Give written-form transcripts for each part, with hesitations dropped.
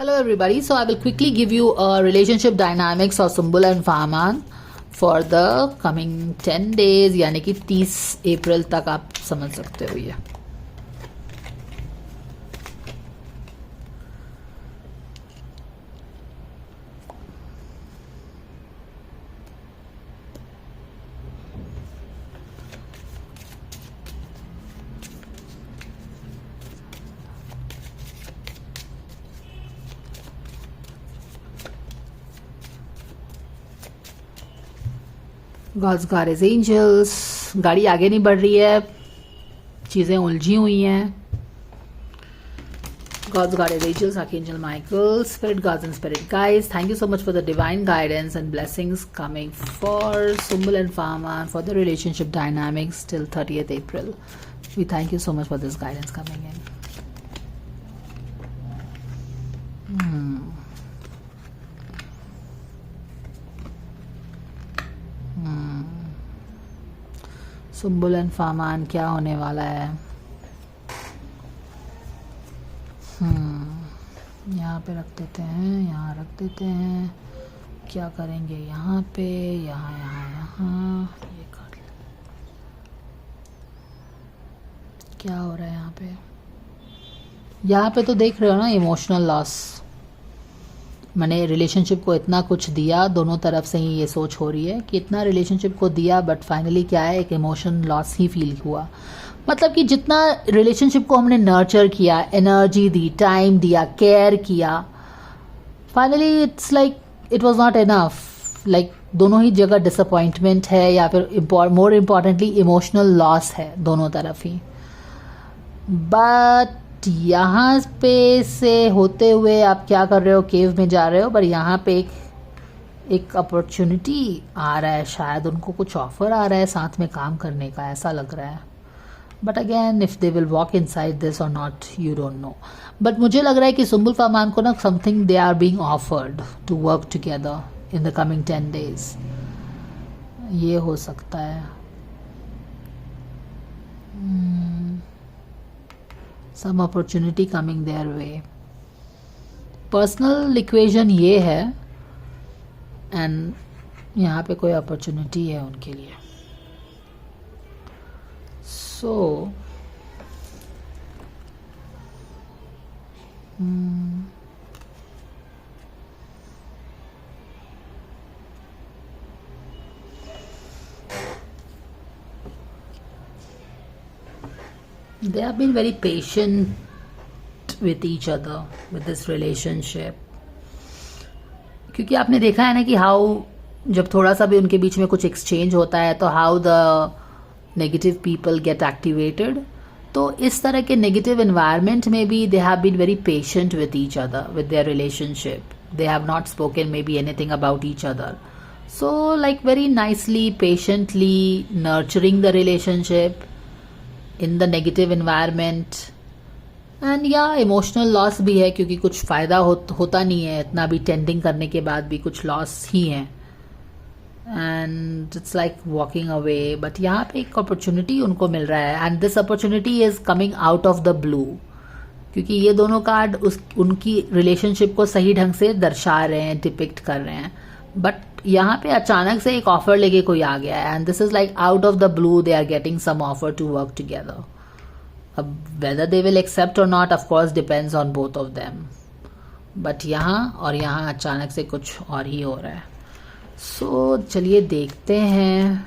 Hello everybody. So I will quickly give you a relationship dynamics of Sumbul and Farman for the coming 10 days यानी कि 30 अप्रैल तक आप समझ सकते हो ये. God's got his angels. गाड़ी आगे नहीं बढ़ रही है, चीज़ें उलझी हुई हैं. God's got his angels, Archangel Michael, Spirit Gods and Spirit Guides. Thank you so much for the divine guidance and blessings coming for Sumbul and Farman for the relationship dynamics till 30th April. We thank you so much for this guidance coming in. Sumbul and Farman क्या होने वाला है. यहाँ पे रख देते हैं, यहाँ रख देते हैं. क्या करेंगे यहाँ पे, यहाँ यहाँ यहाँ ये कर ले. क्या हो रहा है यहाँ पे. यहाँ पे तो देख रहे हो ना, इमोशनल लॉस. मैंने रिलेशनशिप को इतना कुछ दिया, दोनों तरफ से ही ये सोच हो रही है कि इतना रिलेशनशिप को दिया बट फाइनली क्या है, एक इमोशन लॉस ही फील हुआ. मतलब कि जितना रिलेशनशिप को हमने नर्चर किया, एनर्जी दी, टाइम दिया, केयर किया, finally it's like it was not enough. Like दोनों ही जगह डिसअपॉइंटमेंट है या फिर मोर इम्पॉर्टेंटली इमोशनल लॉस है दोनों तरफ ही. बट यहाँ पे से होते हुए आप क्या कर रहे हो, केव में जा रहे हो, पर यहाँ पे एक अपॉर्चुनिटी आ रहा है. शायद उनको कुछ ऑफर आ रहा है साथ में काम करने का, ऐसा लग रहा है. But again if they will walk inside this और not, you don't know. But मुझे लग रहा है कि सुम्बुल फरमान को ना something they are being offered to work together in the coming 10 days. ये हो सकता है. Some opportunity coming their way. Personal equation ये है and यहाँ पे कोई opportunity है उनके लिए. So they have been very patient with each other with this relationship. क्योंकि आपने देखा है ना कि हाउ जब थोड़ा सा भी उनके बीच में कुछ एक्सचेंज होता है तो how the negative people get activated. तो इस तरह के नेगेटिव एनवायरनमेंट में भी they have been very patient with each other with their relationship. They have not spoken maybe anything about each other. So like very nicely patiently nurturing the relationship in the negative environment. and yeah, emotional loss भी है क्योंकि कुछ फ़ायदा होता नहीं है, इतना भी टेंडिंग करने के बाद भी कुछ लॉस ही है. and it's like walking away. but यहाँ पे एक अपॉर्चुनिटी उनको मिल रहा है and this opportunity is coming out of the blue. क्योंकि ये दोनों कार्ड उनकी रिलेशनशिप को सही ढंग से दर्शा रहे हैं, डिपिक्ट कर रहे हैं. बट यहाँ पे अचानक से एक ऑफर लेके कोई आ गया है and this is like out of the blue they are getting some offer to work together. अब वेदर दे विल एक्सेप्ट और not of course depends on both of them. But यहाँ और यहाँ अचानक से कुछ और ही हो रहा है. सो चलिए देखते हैं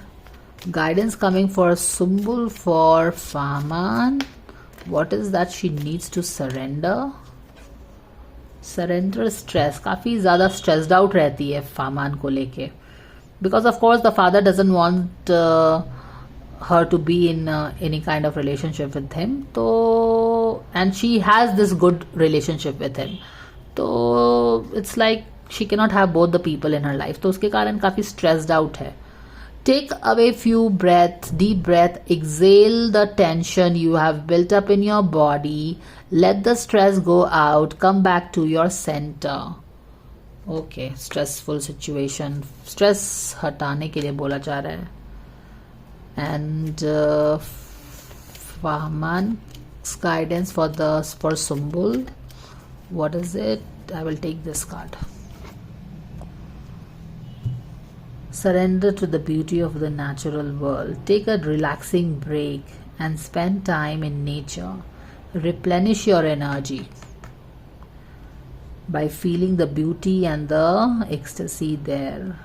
guidance coming for Sumbul for Farman. What is that she needs to surrender. Surrender stress, काफ़ी ज़्यादा स्ट्रेस्ड आउट रहती है फामान को लेके because of course the father doesn't want her to be in any kind of relationship with him. तो and she has this good relationship with him. तो it's like she can not have both the people in her life. तो उसके कारण काफ़ी stressed out है. Take away few breaths, deep breath, exhale the tension you have built up in your body. Let the stress go out. Come back to your center. Okay, stressful situation. Stress हटाने के लिए बोला जा रहा है. And Fahman's guidance for Sumbul. What is it? I will take this card. Surrender to the beauty of the natural world. Take a relaxing break and spend time in nature. Replenish your energy by feeling the beauty and the ecstasy there.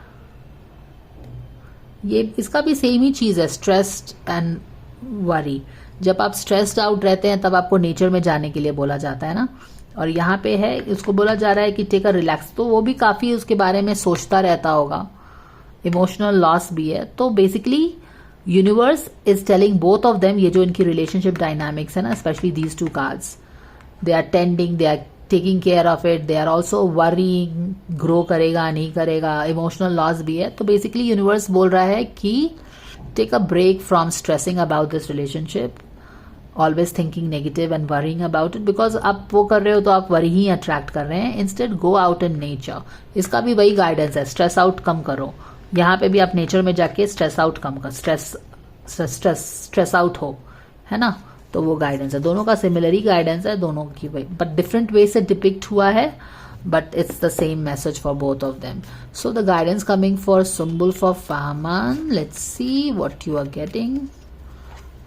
ये इसका भी same ही चीज़ है, stressed and worry. जब आप stressed out रहते हैं तब आपको नेचर में जाने के लिए बोला जाता है ना, और यहाँ पे है उसको बोला जा रहा है कि टेक अ रिलैक्स. तो वो भी काफ़ी उसके बारे में सोचता रहता होगा. इमोशनल लॉस भी है. तो basically universe is telling both of them, ये जो इनकी रिलेशनशिप डायनामिक्स है ना, especially these two cards, they are tending, they are taking care of it, they are also worrying, grow करेगा नहीं करेगा, इमोशनल लॉस भी है. तो बेसिकली यूनिवर्स बोल रहा है कि take a break from stressing about this relationship, always thinking negative and worrying about it, because आप वो कर रहे हो तो आप वरी ही अट्रैक्ट कर रहे हैं. Instead go out in nature. इसका भी वही गाइडेंस है, स्ट्रेस आउट कम करो. यहाँ पे भी आप नेचर में जाके स्ट्रेस आउट कम कर, स्ट्रेस आउट हो, है ना. तो वो गाइडेंस है, दोनों का सिमिलर ही गाइडेंस है, दोनों की वही, बट डिफरेंट वे से डिपिक्ट हुआ है, but it's the same message for both of them. So the guidance coming for Sumbul for Fahman. Let's see what you are getting.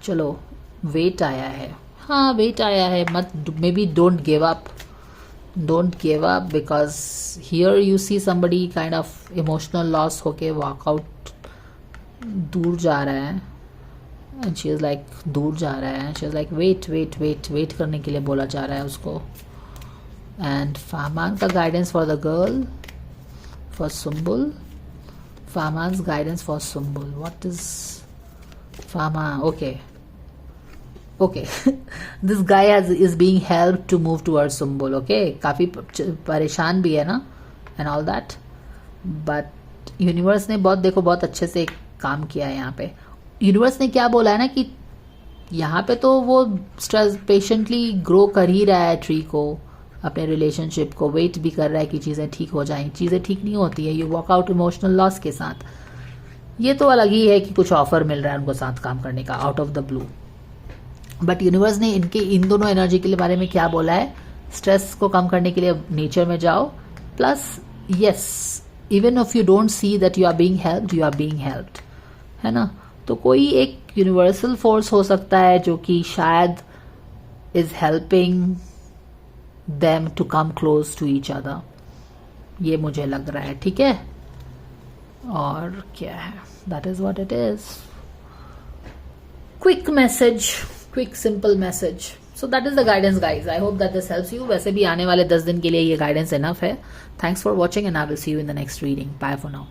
चलो, वेट आया है. हाँ, वेट आया है. मत, maybe don't give up. Don't give up, because here you see somebody kind of emotional loss होके walk out, दूर जा रहा है, and she is like दूर जा रहा है, she is like wait करने के लिए बोला जा रहा है उसको. And फाहमान का guidance for the girl, for Sumbul. Fahman's guidance for Sumbul. What is Fahman? Okay. This guy is being helped to move towards Sumbul. Okay, काफी परेशान भी है ना, and all that. But universe ने बहुत अच्छे से काम किया है यहाँ पे. यूनिवर्स ने क्या बोला है ना कि यहाँ पे तो वो स्ट्रेस पेशेंटली ग्रो कर ही रहा है ट्री को, अपने रिलेशनशिप को, वेट भी कर रहा है कि चीज़ें ठीक हो जाएं. चीज़ें ठीक नहीं होती है, you walk out emotional loss के साथ. ये तो अलग ही है कि कुछ ऑफर मिल रहा है उनको साथ काम करने का out of the blue. But universe ने इन दोनों एनर्जी के बारे में क्या बोला है, स्ट्रेस को कम करने के लिए नेचर में जाओ. Plus yes, even if you don't see that you are being helped, you are being helped, है ना. तो कोई एक यूनिवर्सल फोर्स हो सकता है जो कि शायद is helping them to come close to each other. ये मुझे लग रहा है. ठीक है, और क्या है, that is what it is. Quick message, quick simple message. So that is the guidance, guys. I hope that this helps you. वैसे भी आने वाले 10 दिन के लिए ये guidance enough है. Thanks for watching and I will see you in the next reading. Bye for now.